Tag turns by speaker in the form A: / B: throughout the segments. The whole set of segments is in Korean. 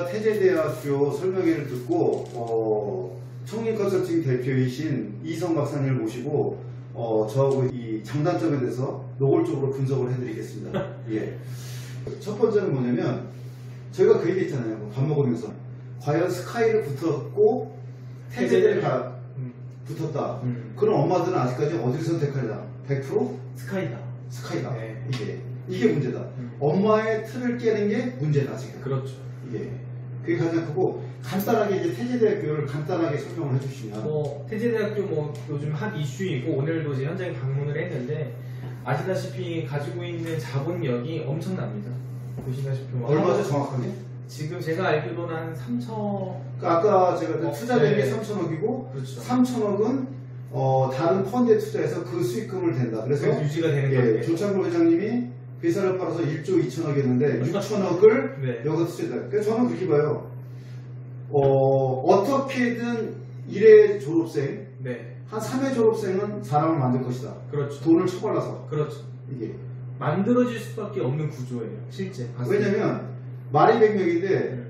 A: 제가 태제대학교 설명회를 듣고 청립컨설팅 대표이신 이성 박사님을 모시고 저하고 이 장단점에 대해서 노골적으로 분석을 해드리겠습니다. 예. 첫 번째는 뭐냐면 저희가 그 얘기 했잖아요. 밥 먹으면서 과연 스카이를 붙었고 태제대를 붙었다. 그런 엄마들은 아직까지 어디를 선택하냐? 100%
B: 스카이다.
A: 스카이다.
B: 네.
A: 이게 문제다. 엄마의 틀을 깨는 게 문제다 지금.
B: 그렇죠.
A: 그게 가장 크고, 간단하게 이제 태제대학교를 간단하게 설명을 해주시면.
B: 태제대학교 요즘 핫 이슈이고 오늘도 이제 현장에 방문을 했는데 아시다시피 가지고 있는 자본력이 엄청납니다. 보시다시피
A: 얼마죠 정확하게?
B: 지금 제가 알기로는 한 3천.
A: 그러니까 아까 제가 투자된 게 3천억이고,
B: 그렇죠.
A: 3천억은 다른 펀드에 투자해서 그 수익금을 댄다. 그래서
B: 유지가 되는 거예요.
A: 조창국 회장님이 회사를 팔아서 1조 2천억이었는데 6천억을 여기서 투자했다. 그래서 저는 그렇게 봐요. 어떻게든 1회 졸업생, 한 3회 졸업생은 사람을 만들 것이다.
B: 그렇죠.
A: 돈을 처발라서.
B: 그렇죠.
A: 이게
B: 만들어질 수밖에 없는 구조예요. 실제.
A: 왜냐면 말이 100명인데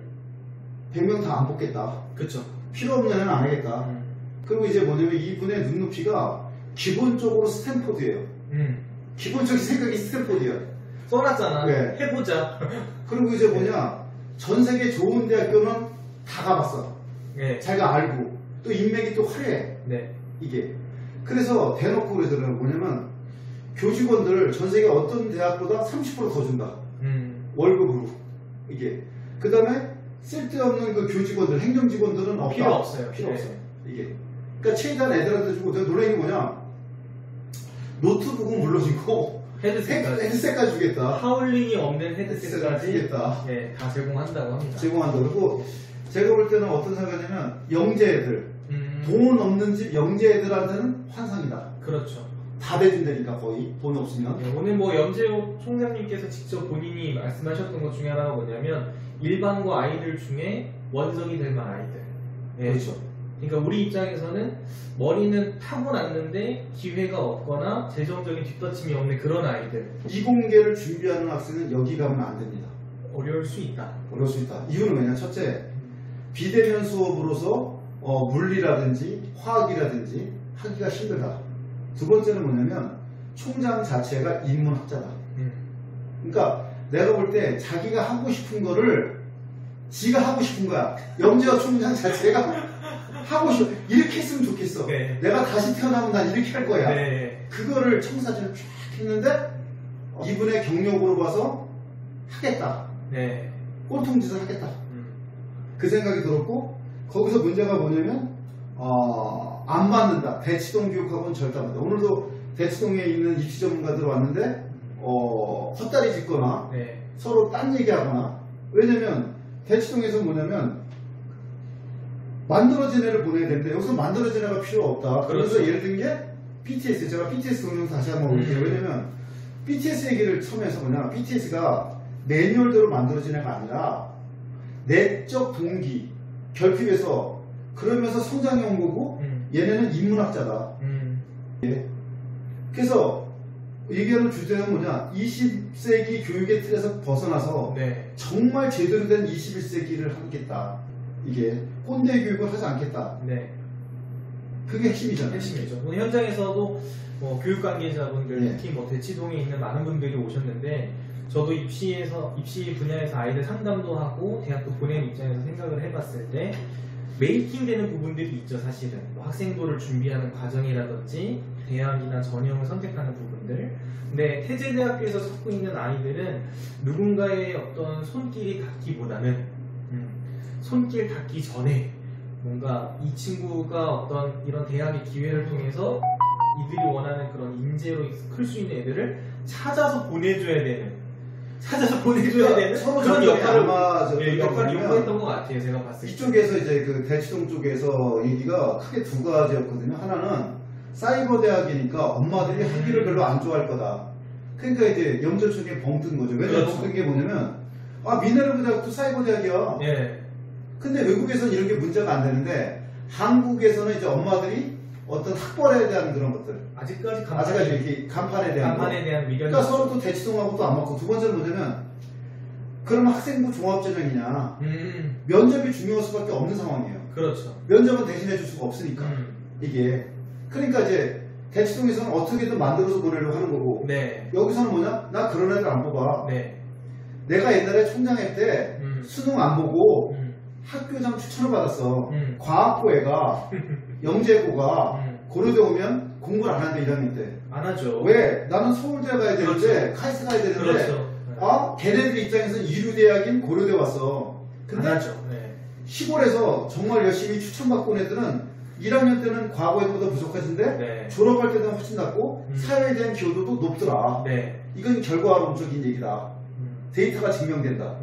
A: 100명 다 안 뽑겠다.
B: 그렇죠.
A: 필요 없는 애는 안 하겠다. 그리고 이제 뭐냐면 이분의 눈높이가 기본적으로 스탠포드예요. 기본적인 생각이 스탠포드야.
B: 써놨잖아.
A: 네.
B: 해보자.
A: 그리고 이제 뭐냐, 전 세계 좋은 대학교는 다 가봤어. 자기가 알고 또 인맥이 또 화려해. 이게 그래서 대놓고 그러더라고요. 뭐냐면 교직원들 전 세계 어떤 대학보다 30%더 준다. 월급으로. 이게 그 다음에 쓸데없는 그 교직원들, 행정직원들은 없다.
B: 필요 없어요.
A: 필요 없어요. 이게 그러니까 최대한 애들한테 주고, 내가 놀란 게 뭐냐, 노트북은 물론이고 헤드셋까지 주겠다.
B: 하울링이 없는 헤드셋까지
A: 주겠다.
B: 다 제공한다고 합니다.
A: 제공한다. 그리고 제가 볼 때는 어떤 생각이냐면 영재 애들, 돈 없는 집 영재 애들한테는 환상이다.
B: 그렇죠.
A: 다 대준다니까 거의 돈 없으면.
B: 오늘 염재호 총장님께서 직접 본인이 말씀하셨던 것 중에 하나가 뭐냐면 일반고 아이들 중에 원석이 될 만한 아이들.
A: 그렇죠.
B: 그러니까 우리 입장에서는 머리는 타고났는데 기회가 없거나 재정적인 뒷받침이 없는 그런 아이들.
A: 이공계를 준비하는 학생은 여기 가면 안 됩니다.
B: 어려울 수 있다.
A: 어려울 수 있다. 이유는 왜냐? 첫째, 비대면 수업으로서 물리라든지 화학이라든지 하기가 힘들다. 두 번째는 뭐냐면 총장 자체가 인문학자다. 그러니까 내가 볼 때 자기가 하고 싶은 거를 지가 하고 싶은 거야. 영재화 총장 자체가 하고 싶어. 이렇게 했으면 좋겠어. 내가 다시 태어나면 난 이렇게 할 거야. 그거를 청사진을 쫙 했는데 이분의 경력으로 봐서 하겠다. 꼴통짓을 하겠다. 그 생각이 들었고, 거기서 문제가 뭐냐면 안 맞는다. 대치동 교육하고는 절대 안 맞는다. 오늘도 대치동에 있는 입시 전문가들 왔는데 헛다리 짚거나 서로 딴 얘기하거나. 왜냐면 대치동에서 뭐냐면 만들어진 애를 보내야 되는데 여기서 만들어진 애가 필요 없다. 그래서 예를 든 게 BTS. 제가 BTS 동영 다시 한번 볼게요. 왜냐면 BTS 얘기를 처음 해서 뭐냐, BTS가 매뉴얼대로 만들어진 애가 아니라 내적 동기, 결핍에서 그러면서 성장해 온 거고, 얘네는 인문학자다. 그래서 얘기하는 주제는 뭐냐, 20세기 교육의 틀에서 벗어나서 정말 제대로 된 21세기를 하겠다. 이게 꼰대 교육을 하지 않겠다. 그게 핵심이잖아요.
B: 핵심이죠. 오늘 현장에서도 교육 관계자분들, 특히 대치동에 있는 많은 분들이 오셨는데, 저도 입시 분야에서 아이들 상담도 하고 대학도 보내는 입장에서 생각을 해봤을 때 메이킹 되는 부분들이 있죠. 사실은 학생부를 준비하는 과정이라든지 대학이나 전형을 선택하는 부분들. 근데 태제대학교에서 찾고 있는 아이들은 누군가의 어떤 손길이 닿기보다는 손길 닿기 전에 뭔가 이 친구가 어떤 이런 대학의 기회를 통해서 이들이 원하는 그런 인재로 클 수 있는 애들을 찾아서 보내줘야 되는
A: 서로
B: 그런 역할을
A: 역할을
B: 요구했던 것 같아요. 제가 봤을 때
A: 이쪽에서 이제 그 대치동 쪽에서 얘기가 크게 두 가지였거든요. 하나는 사이버 대학이니까 엄마들이 하기를 별로 안 좋아할 거다. 그러니까 이제 영재총에 벙뜬 거죠. 왜냐면 벙뜬 게 뭐냐면 미네르바 대학도 사이버 대학이야. 근데 외국에서는 이런 게 문제가 안 되는데 한국에서는 이제 엄마들이 어떤 학벌에 대한 그런 것들,
B: 아직까지
A: 이렇게 간판에 대한
B: 미련.
A: 그러니까 서로 또 대치동하고 또 안 맞고. 두 번째는 뭐냐면 그러면 학생부 종합전형이냐. 면접이 중요할 수밖에 없는 상황이에요.
B: 그렇죠.
A: 면접은 대신해 줄 수가 없으니까. 이게. 그러니까 이제 대치동에서는 어떻게든 만들어서 보내려고 하는 거고.
B: 네.
A: 여기서는 뭐냐? 나 그런 애들 안 뽑아.
B: 네.
A: 내가 옛날에 총장회 때 수능 안 보고 학교장 추천을 받았어. 과학고 애가 영재고가 고려대 오면 공부를 안 하는데 1학년 때.
B: 안 하죠.
A: 왜? 나는 서울대 가야 되는데
B: 그렇죠.
A: 카이스트 가야 되는데
B: 그렇죠.
A: 아 걔네들 입장에서는 이류대학인 고려대 왔어. 근데
B: 안 하죠. 네.
A: 시골에서 정말 열심히 추천받고 온 애들은 1학년 때는 과거에보다 부족하신데
B: 네.
A: 졸업할 때는 훨씬 낫고 사회에 대한 기여도도 높더라.
B: 네.
A: 이건 결과론적인 얘기다. 데이터가 증명된다.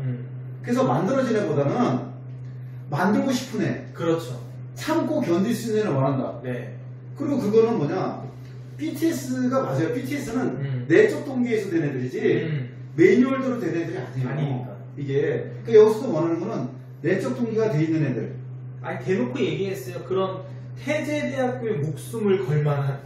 A: 그래서 만들어진 애보다는 만들고 싶은 애,
B: 그렇죠.
A: 참고 견딜 수 있는 애를 원한다.
B: 네.
A: 그리고 그거는 뭐냐, BTS가 맞아요. BTS는 내적 동기에서 된 애들이지 매뉴얼대로 된 애들이 아니에요.
B: 아니니까.
A: 이게 그러니까 여기서도 원하는 거는 내적 동기가 돼 있는 애들.
B: 아니 대놓고 얘기했어요. 그런 태제대학교에 목숨을 걸 만한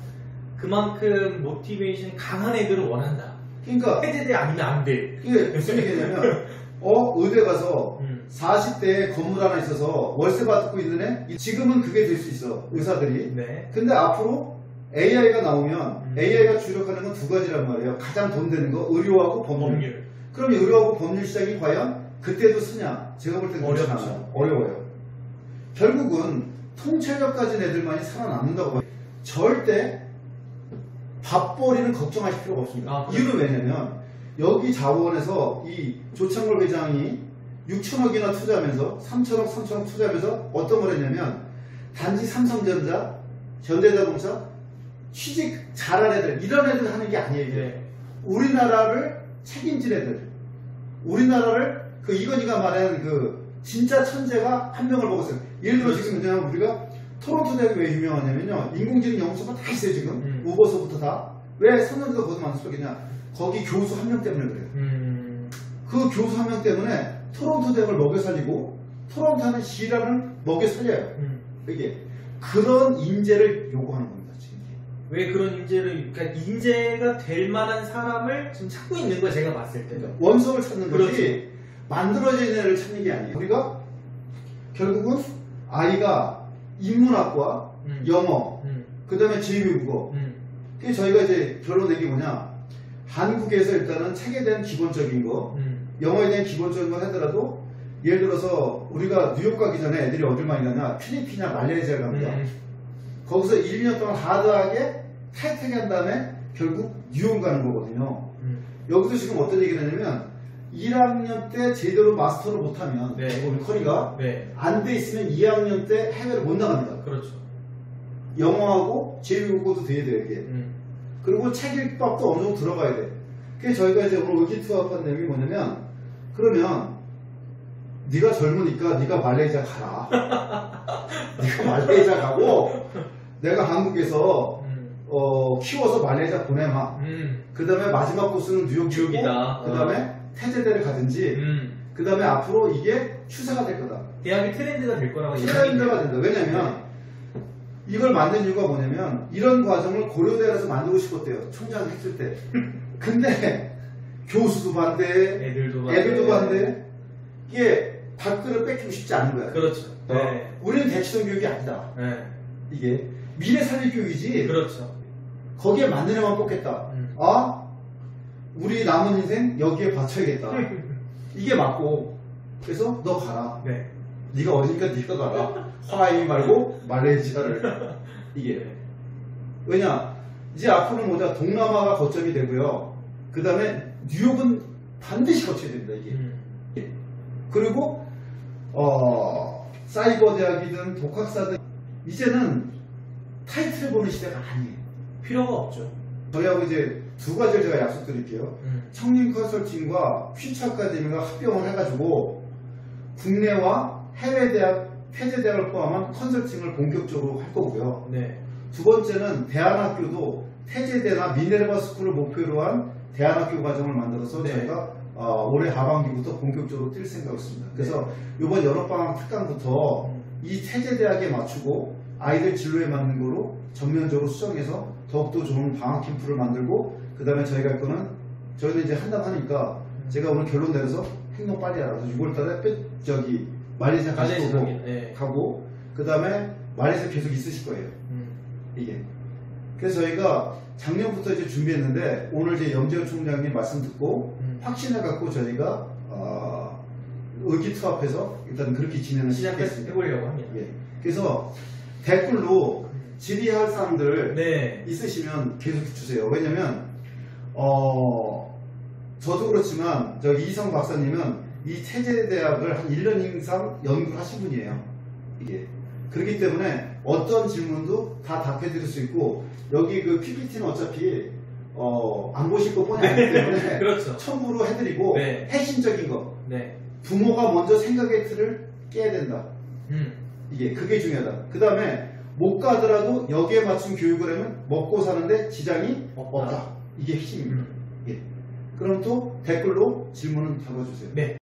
B: 그만큼 모티베이션이 강한 애들을 원한다.
A: 그러니까
B: 태제대 아니면 안 돼.
A: 이게 무슨 얘기냐면 의대 가서 40대에 건물 하나 있어서 월세 받고 있는 애 지금은 그게 될 수 있어 의사들이.
B: 네.
A: 근데 앞으로 AI가 나오면 AI가 주력하는 건 두 가지란 말이에요. 가장 돈 되는 거 의료하고 법률. 그럼 의료하고 법률 시장이 과연 그때도 쓰냐? 제가 볼 때는 그렇지 않아요. 어려워요. 결국은 통찰력 가진 애들만이 살아남는다고 봐요. 절대 밥벌이는 걱정하실 필요가 없습니다.
B: 아,
A: 이유는 왜냐면 여기 자원에서 이 조창걸 회장이 6천억이나 투자하면서 3천억 투자하면서 어떤 걸 했냐면 단지 삼성전자, 현대자동차 취직 잘한 애들 이런 애들 하는 게 아니에요.
B: 네.
A: 우리나라를 책임진 애들, 우리나라를 그 이건희가 말하는 그 진짜 천재가 한 명을 먹었어요. 예를 들어 지금 그냥 우리가 토론토 대학이 왜 유명하냐면요, 인공지능 연구소가 다 있어요 지금. 우버서부터 다. 왜 3년도가 거듭 안 수록이냐, 거기 교수 한 명 때문에 그래요. 그 교수 한 명 때문에 토론토 대학을 먹여 살리고 토론토는 시라는 먹여 살려요. 이게 그런 인재를 요구하는 겁니다 지금.
B: 왜 그런 인재를, 그러니까 인재가 될 만한 사람을 지금 찾고 있는 거야 제가 봤을 때.
A: 원석을 찾는 거지.
B: 그렇지.
A: 만들어진 애를 찾는 게 아니에요. 우리가 결국은 아이가 인문학과, 영어, 그 다음에 제2외국어. 그래서 저희가 이제 결론 내기 뭐냐, 한국에서 일단은 책에 대한 기본적인 거, 영어에 대한 기본적인 걸 하더라도 예를 들어서 우리가 뉴욕 가기 전에 애들이 어딜 많이 가냐, 필리핀이나 말레이시아를 갑니다. 거기서 1년 동안 하드하게 타이트하게 한 다음에 결국 뉴욕 가는 거거든요. 여기서 지금 어떤 얘기를 하냐면 1학년 때 제대로 마스터를 못하면,
B: 네.
A: 우리 커리가
B: 네.
A: 안 돼 있으면 2학년 때 해외를 못 나갑니다.
B: 그렇죠.
A: 영어하고 제2외국어도 돼야 돼요 이게. 그리고 책 읽법도 어느 정도 들어가야 돼. 그래서 저희가 이제 오늘 의기투합한 내용이 뭐냐면, 그러면 네가 젊으니까 네가 말레이시아 가라. 네가 말레이시아 가고 내가 한국에서 키워서 말레이시아 보내마. 그 다음에 마지막 코스는 뉴욕이다. 그 다음에 태제대를 가든지. 그 다음에 앞으로 이게 추세가 될 거다.
B: 대학의 트렌드가 될 거라고.
A: 트렌드가 된다. 왜냐면 이걸 만든 이유가 뭐냐면 이런 과정을 고려대에서 만들고 싶었대요. 총장 했을 때. 근데 교수도 반대, 애들도 반대. 이게 밥그릇 뺏기고 싶지 않은 거야.
B: 그렇죠. 네.
A: 우리는 대치동 교육이 아니다.
B: 네.
A: 이게 미래 살릴 교육이지.
B: 그렇죠.
A: 거기에 맞는 애만 뽑겠다. 아, 우리 남은 인생 여기에 바쳐야겠다. 이게 맞고. 그래서 너 가라.
B: 네.
A: 네가 어디니까 네가 가라. 하와이 말고 말레이시아를. 이게 왜냐, 이제 앞으로는 뭐냐, 동남아가 거점이 되고요. 그 다음에 뉴욕은 반드시 거쳐야 됩니다 이게. 그리고 사이버 대학이든 독학사든 이제는 타이틀을 보는 시대가 아니에요.
B: 필요가 없죠.
A: 저희하고 이제 두 가지를 제가 약속드릴게요. 청림 컨설팅과 퓨처 아카데미가 합병을 해가지고 국내와 해외 대학, 폐제 대학을 포함한 컨설팅을 본격적으로 할 거고요.
B: 네.
A: 두 번째는 대안학교도 태제대나 미네르바 스쿨을 목표로 한 대안학교 과정을 만들어서
B: 네.
A: 저희가 올해 하반기부터 본격적으로 뛸 생각이 있습니다. 그래서 이번 여름방학 특강부터 이 태제대학에 맞추고 아이들 진로에 맞는 거로 전면적으로 수정해서 더욱더 좋은 방학 캠프를 만들고, 그 다음에 저희가 할 거는, 저희는 이제 한다고 하니까 제가 오늘 결론 내려서 행동 빨리 알아서 6월달에 저기 말레이시아 가실 거고
B: 네.
A: 가고 그 다음에 말레이시아 계속 있으실 거예요. 이게. 그래서 저희가 작년부터 이제 준비했는데 오늘 이제 염재현 총장님 말씀 듣고 확신을 갖고 저희가 의기투합해서 일단 그렇게 진행을 시작했습니다.
B: 해보려고 합니다.
A: 예. 그래서 댓글로 질의할 사람들
B: 네.
A: 있으시면 계속 주세요. 왜냐면 저도 그렇지만 저기 이성 박사님은 이 태제대학을 한 1년 이상 연구를 하신 분이에요. 이게. 그렇기 때문에 어떤 질문도 다 답해드릴 수 있고 여기 그 PPT는 어차피 안 보실 거 뻔히 알기 때문에
B: 그렇죠.
A: 첨부로 해드리고
B: 네.
A: 핵심적인 거
B: 네.
A: 부모가 먼저 생각의 틀을 깨야 된다. 이게 그게 중요하다. 그 다음에 못 가더라도 여기에 맞춘 교육을 하면 먹고 사는데 지장이 없다. 이게 핵심입니다. 예. 그럼 또 댓글로 질문은 적어주세요.
B: 네.